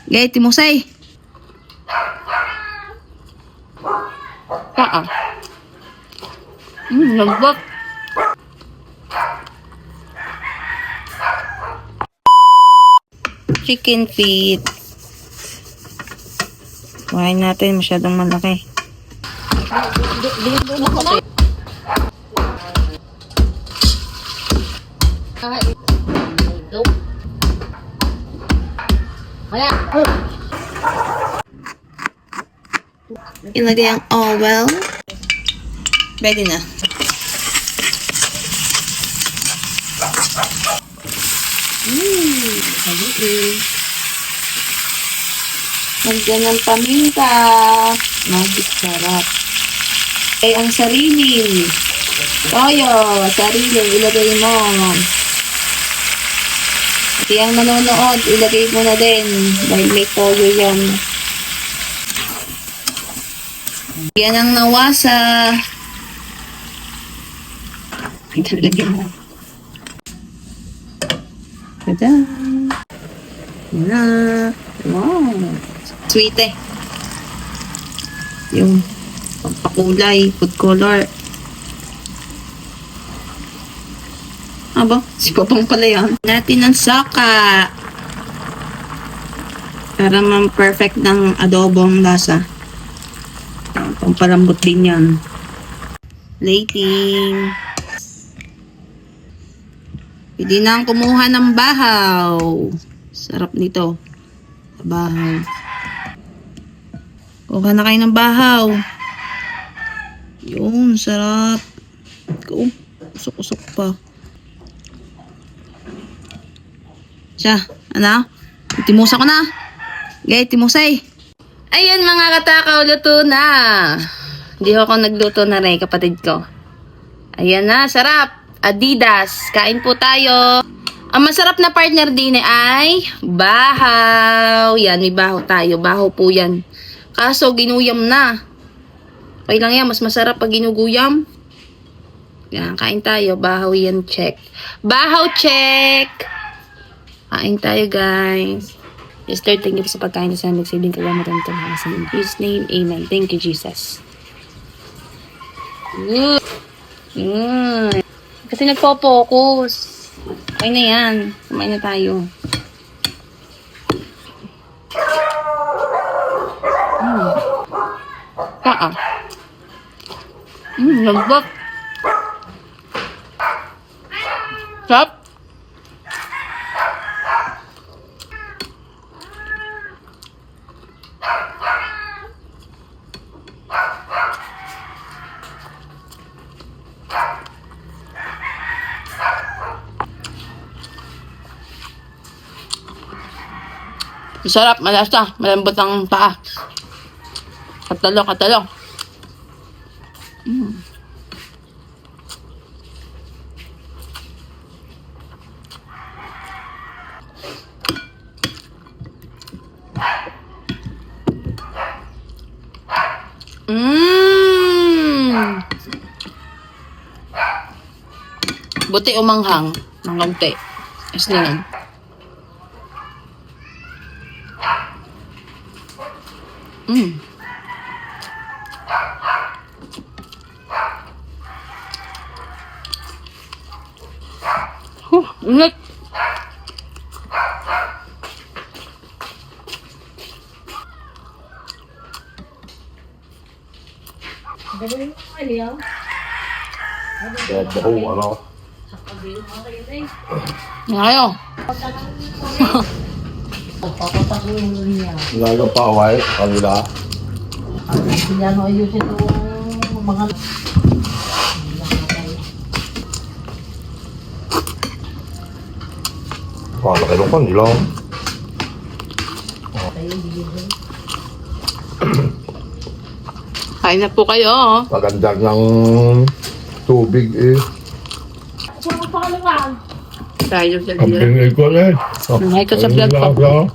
Gaya, Timusay. Lambot. Chicken feet. Kuhain natin, masyadong malaki. Ilagay ang oil. Ready na. Lagyan ng paminta. Magic sarap. Ay, ang sarili. Toyo, sarili. Ilagay mo. At yung nanonood, ilagay mo na din. Dahil may toyo yan. Yan ang nawasa. Ilagay mo. Tada! Yan na. Wow! Sweet eh. Yung pampakulay, food color. Aba, si Papang pala yan. Natin ang saka. Para perfect ng adobong lasa. Pampalambot din yan. Plating. Pwede na ang kumuha ng bahaw. Sarap nito. Bahaw. Kuha na kayo ng bahaw. Yun, sarap. Usok-usok pa. Siya, ano? Timusa ko na. Gaya, timusay. Ayan mga katakaw, luto na. Hindi ako nagluto na rin, kapatid ko. Ayan na, sarap. Adidas. Kain po tayo. Ang masarap na partner din ay bahaw. Yan, may bahaw tayo. Bahaw po yan. Kaso, ginuyam na. Okay lang yan. Mas masarap pag ginuguyam. Yan, kain tayo. Bahaw yan, check. Bahaw, check. Kain tayo, guys. Yes, Lord, thank you sa pagkain na sa nagsibing kagamitan ito. In Jesus' name, amen. Thank you, Jesus. Kasi nagpo-focus. Okay na yan. Kumain na tayo. Lambot. Sarap. Masarap, malasa, malambot ang paa. Katalo. Buti umanghang ng kaunti. Is na yan. Ingat. Ngayon. Laga pa away, kanila. Yan o ayusin yung mga... Laki nung kanila. Kain na po kayo. Magandang ng tubig eh. Tayo sa Ang vlog. bingay ko eh. Ay, ko sa vlog ko.